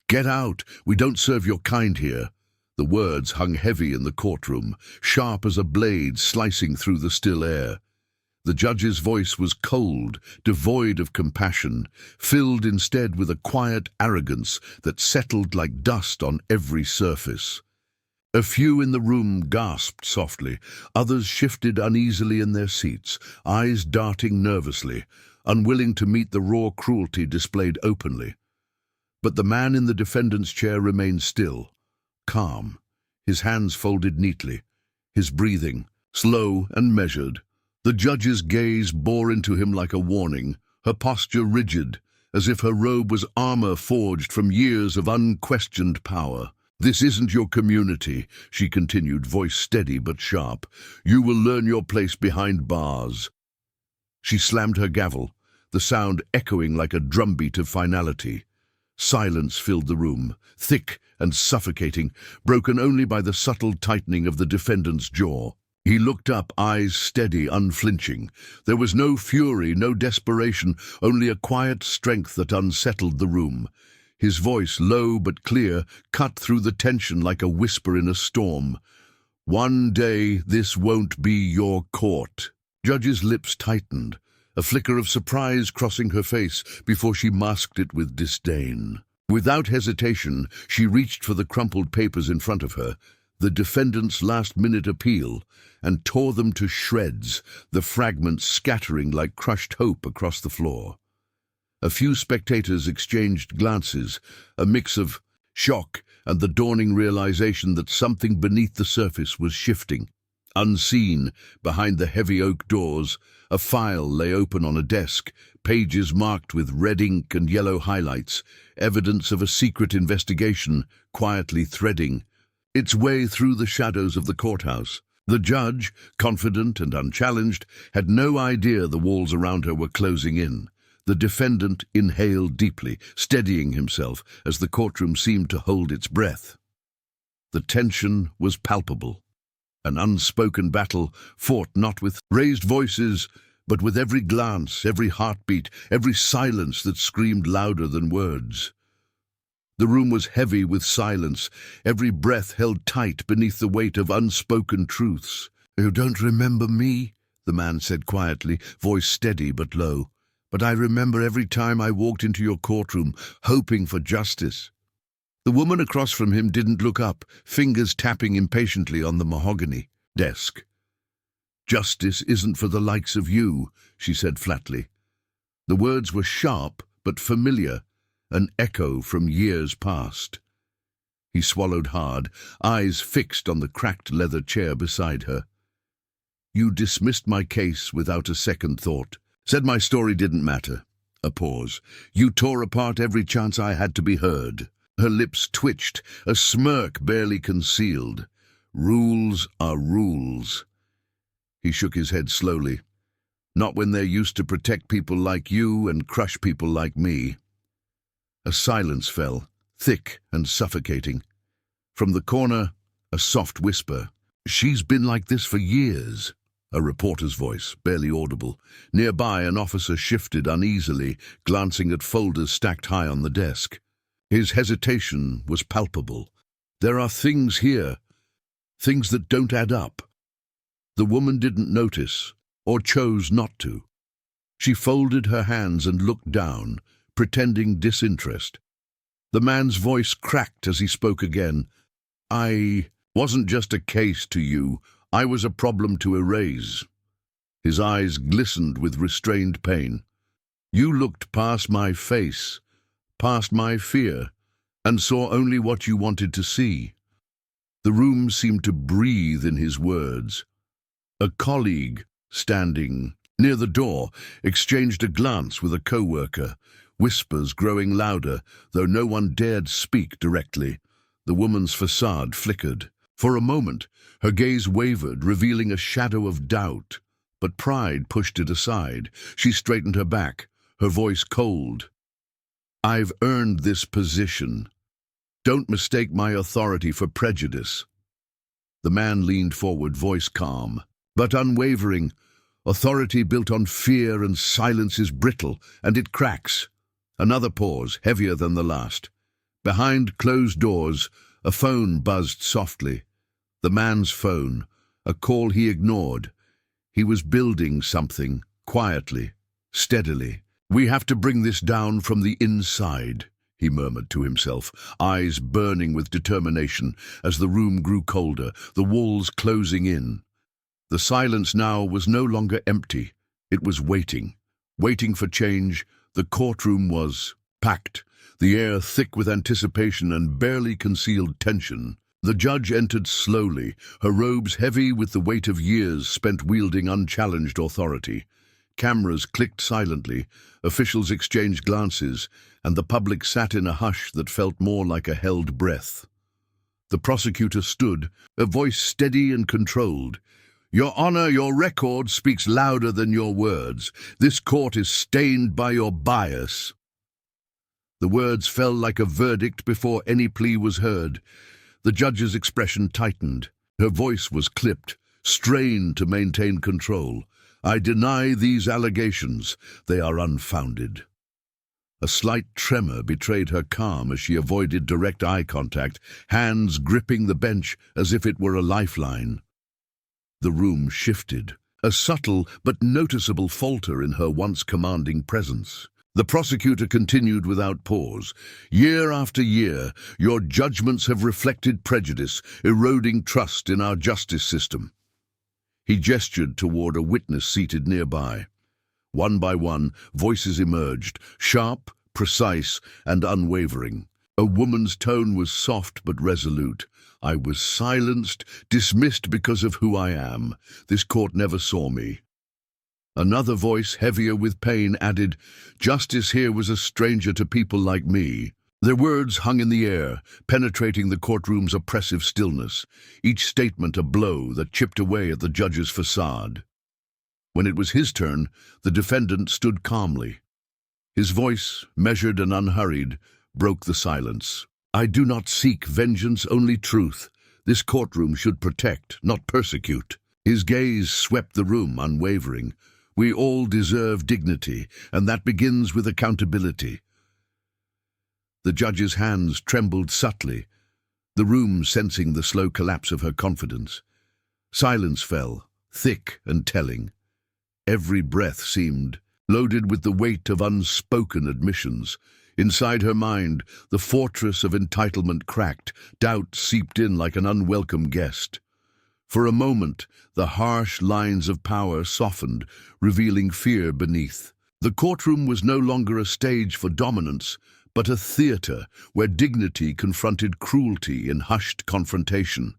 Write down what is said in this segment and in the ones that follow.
"Get out! We don't serve your kind here." The words hung heavy in the courtroom, sharp as a blade slicing through the still air. The judge's voice was cold, devoid of compassion, filled instead with a quiet arrogance that settled like dust on every surface. A few in the room gasped softly, others shifted uneasily in their seats, eyes darting nervously, unwilling to meet the raw cruelty displayed openly. But the man in the defendant's chair remained still, calm, his hands folded neatly, his breathing slow and measured. The judge's gaze bore into him like a warning, her posture rigid, as if her robe was armor forged from years of unquestioned power. "This isn't your community," she continued, voice steady but sharp. "You will learn your place behind bars." She slammed her gavel, the sound echoing like a drumbeat of finality. Silence filled the room, thick and suffocating, broken only by the subtle tightening of the defendant's jaw. He looked up, eyes steady, unflinching. There was no fury, no desperation, only a quiet strength that unsettled the room. His voice, low but clear, cut through the tension like a whisper in a storm. "One day this won't be your court." Judge's lips tightened, a flicker of surprise crossing her face before she masked it with disdain. Without hesitation, she reached for the crumpled papers in front of her, the defendant's last-minute appeal, and tore them to shreds, the fragments scattering like crushed hope across the floor. A few spectators exchanged glances, a mix of shock and the dawning realization that something beneath the surface was shifting. Unseen, behind the heavy oak doors, a file lay open on a desk, pages marked with red ink and yellow highlights, evidence of a secret investigation quietly threading its way through the shadows of the courthouse. The judge, confident and unchallenged, had no idea the walls around her were closing in. The defendant inhaled deeply, steadying himself as the courtroom seemed to hold its breath. The tension was palpable. An unspoken battle fought not with raised voices, but with every glance, every heartbeat, every silence that screamed louder than words. The room was heavy with silence, every breath held tight beneath the weight of unspoken truths. "You don't remember me?" the man said quietly, voice steady but low. "But I remember every time I walked into your courtroom, hoping for justice." The woman across from him didn't look up, fingers tapping impatiently on the mahogany desk. "Justice isn't for the likes of you," she said flatly. The words were sharp but familiar, an echo from years past. He swallowed hard, eyes fixed on the cracked leather chair beside her. "You dismissed my case without a second thought, said my story didn't matter." A pause. "You tore apart every chance I had to be heard." Her lips twitched, a smirk barely concealed. "Rules are rules." He shook his head slowly. "Not when they're used to protect people like you and crush people like me." A silence fell, thick and suffocating. From the corner, a soft whisper. "She's been like this for years." A reporter's voice, barely audible. Nearby, an officer shifted uneasily, glancing at folders stacked high on the desk. His hesitation was palpable. "There are things here, things that don't add up." The woman didn't notice, or chose not to. She folded her hands and looked down, pretending disinterest. The man's voice cracked as he spoke again. "I wasn't just a case to you, I was a problem to erase." His eyes glistened with restrained pain. "You looked past my face, past my fear, and saw only what you wanted to see." The room seemed to breathe in his words. A colleague, standing near the door, exchanged a glance with a co-worker, whispers growing louder, though no one dared speak directly. The woman's facade flickered. For a moment, her gaze wavered, revealing a shadow of doubt. But pride pushed it aside. She straightened her back, her voice cold. "I've earned this position. Don't mistake my authority for prejudice." The man leaned forward, voice calm, but unwavering. "Authority built on fear and silence is brittle, and it cracks." Another pause, heavier than the last. Behind closed doors, a phone buzzed softly. The man's phone, a call he ignored. He was building something, quietly, steadily. "We have to bring this down from the inside," he murmured to himself, eyes burning with determination as the room grew colder, the walls closing in. The silence now was no longer empty. It was waiting for change. The courtroom was packed, the air thick with anticipation and barely concealed tension. The judge entered slowly, her robes heavy with the weight of years spent wielding unchallenged authority. Cameras clicked silently, officials exchanged glances, and the public sat in a hush that felt more like a held breath. The prosecutor stood, a voice steady and controlled. "Your Honor, your record speaks louder than your words. This court is stained by your bias." The words fell like a verdict before any plea was heard. The judge's expression tightened. Her voice was clipped, strained to maintain control. "I deny these allegations. They are unfounded." A slight tremor betrayed her calm as she avoided direct eye contact, hands gripping the bench as if it were a lifeline. The room shifted, a subtle but noticeable falter in her once commanding presence. The prosecutor continued without pause. "Year after year, your judgments have reflected prejudice, eroding trust in our justice system." He gestured toward a witness seated nearby. One by one, voices emerged, sharp, precise, and unwavering. A woman's tone was soft but resolute. "I was silenced, dismissed because of who I am. This court never saw me." Another voice, heavier with pain, added, "Justice here was a stranger to people like me." Their words hung in the air, penetrating the courtroom's oppressive stillness, each statement a blow that chipped away at the judge's facade. When it was his turn, the defendant stood calmly. His voice, measured and unhurried, broke the silence. "I do not seek vengeance, only truth. This courtroom should protect, not persecute." His gaze swept the room, unwavering. "We all deserve dignity, and that begins with accountability." The judge's hands trembled subtly, the room sensing the slow collapse of her confidence. Silence fell, thick and telling. Every breath seemed loaded with the weight of unspoken admissions. Inside her mind, the fortress of entitlement cracked, doubt seeped in like an unwelcome guest. For a moment, the harsh lines of power softened, revealing fear beneath. The courtroom was no longer a stage for dominance, but a theater where dignity confronted cruelty in hushed confrontation.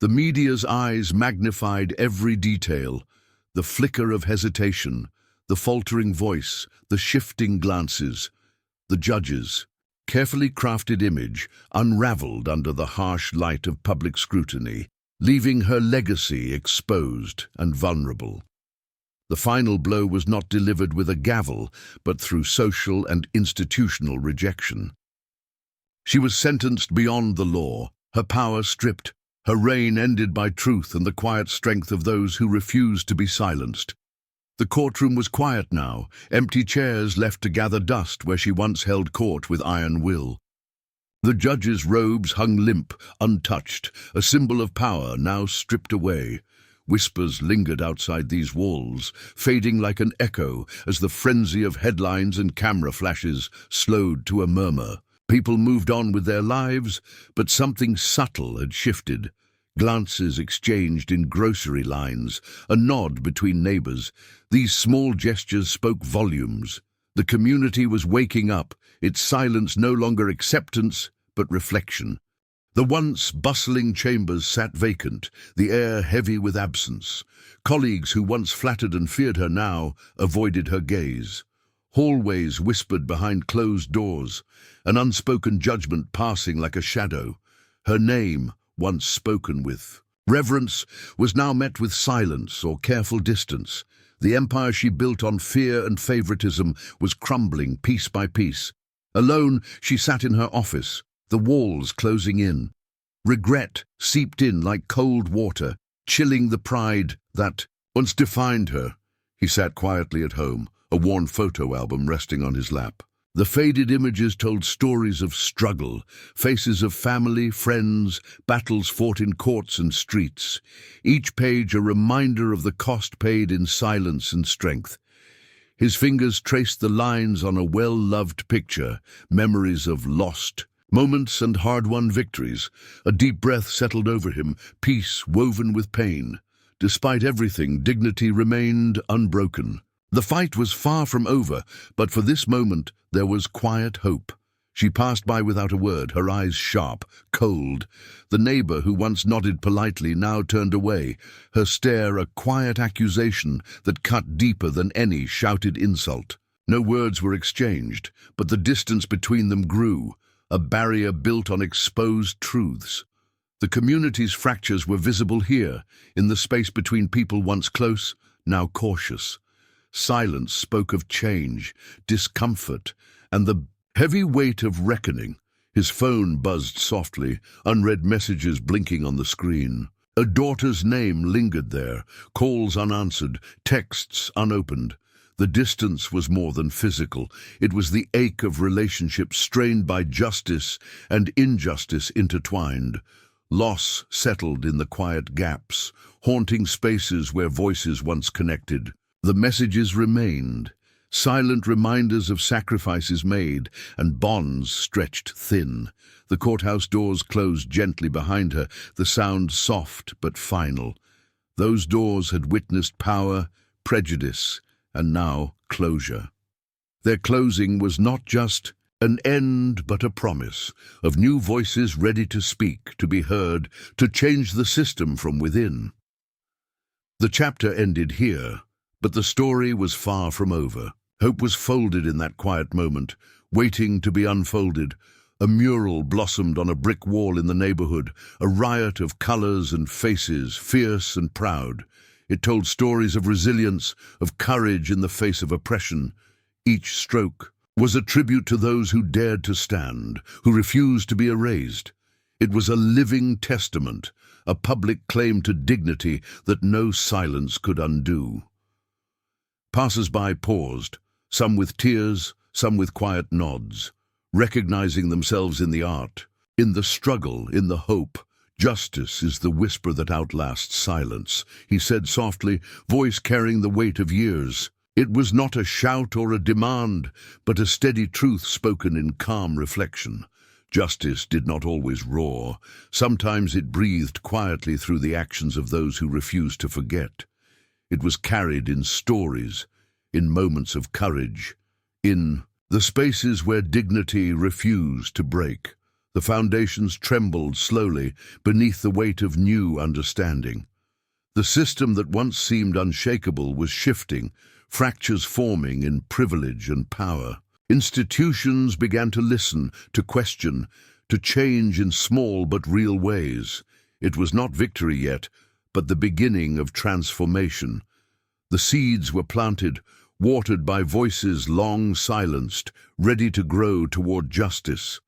The media's eyes magnified every detail, the flicker of hesitation, the faltering voice, the shifting glances. The judge's carefully crafted image unraveled under the harsh light of public scrutiny, leaving her legacy exposed and vulnerable. The final blow was not delivered with a gavel, but through social and institutional rejection. She was sentenced beyond the law, her power stripped, her reign ended by truth and the quiet strength of those who refused to be silenced. The courtroom was quiet now, empty chairs left to gather dust where she once held court with iron will. The judge's robes hung limp, untouched, a symbol of power now stripped away. Whispers lingered outside these walls, fading like an echo as the frenzy of headlines and camera flashes slowed to a murmur. People moved on with their lives, but something subtle had shifted. Glances exchanged in grocery lines, a nod between neighbors. These small gestures spoke volumes. The community was waking up, its silence no longer acceptance, but reflection. The once bustling chambers sat vacant, the air heavy with absence. Colleagues who once flattered and feared her now avoided her gaze. Hallways whispered behind closed doors, an unspoken judgment passing like a shadow. Her name, once spoken with reverence, was now met with silence or careful distance. The empire she built on fear and favoritism was crumbling piece by piece. Alone, she sat in her office, the walls closing in. Regret seeped in like cold water, chilling the pride that once defined her. He sat quietly at home, a worn photo album resting on his lap. The faded images told stories of struggle, faces of family, friends, battles fought in courts and streets. Each page a reminder of the cost paid in silence and strength. His fingers traced the lines on a well-loved picture, memories of lost moments and hard-won victories. A deep breath settled over him, peace woven with pain. Despite everything, dignity remained unbroken. The fight was far from over, but for this moment there was quiet hope. She passed by without a word, her eyes sharp, cold. The neighbor who once nodded politely now turned away, her stare a quiet accusation that cut deeper than any shouted insult. No words were exchanged, but the distance between them grew, a barrier built on exposed truths. The community's fractures were visible here, in the space between people once close, now cautious. Silence spoke of change, discomfort, and the heavy weight of reckoning. His phone buzzed softly, unread messages blinking on the screen. A daughter's name lingered there, calls unanswered, texts unopened. The distance was more than physical. It was the ache of relationships strained by justice and injustice intertwined. Loss settled in the quiet gaps, haunting spaces where voices once connected. The messages remained, silent reminders of sacrifices made and bonds stretched thin. The courthouse doors closed gently behind her, the sound soft but final. Those doors had witnessed power, prejudice, and now closure. Their closing was not just an end but a promise of new voices ready to speak, to be heard, to change the system from within. The chapter ended here. But the story was far from over. Hope was folded in that quiet moment, waiting to be unfolded. A mural blossomed on a brick wall in the neighborhood, a riot of colors and faces, fierce and proud. It told stories of resilience, of courage in the face of oppression. Each stroke was a tribute to those who dared to stand, who refused to be erased. It was a living testament, a public claim to dignity that no silence could undo. Passers-by paused, some with tears, some with quiet nods, recognizing themselves in the art, in the struggle, in the hope. Justice is the whisper that outlasts silence, he said softly, voice carrying the weight of years. It was not a shout or a demand, but a steady truth spoken in calm reflection. Justice did not always roar. Sometimes it breathed quietly through the actions of those who refused to forget. It was carried in stories, in moments of courage, in the spaces where dignity refused to break. The foundations trembled slowly beneath the weight of new understanding. The system that once seemed unshakable was shifting, fractures forming in privilege and power. Institutions began to listen, to question, to change in small but real ways. It was not victory yet, but the beginning of transformation. The seeds were planted, watered by voices long silenced, ready to grow toward justice.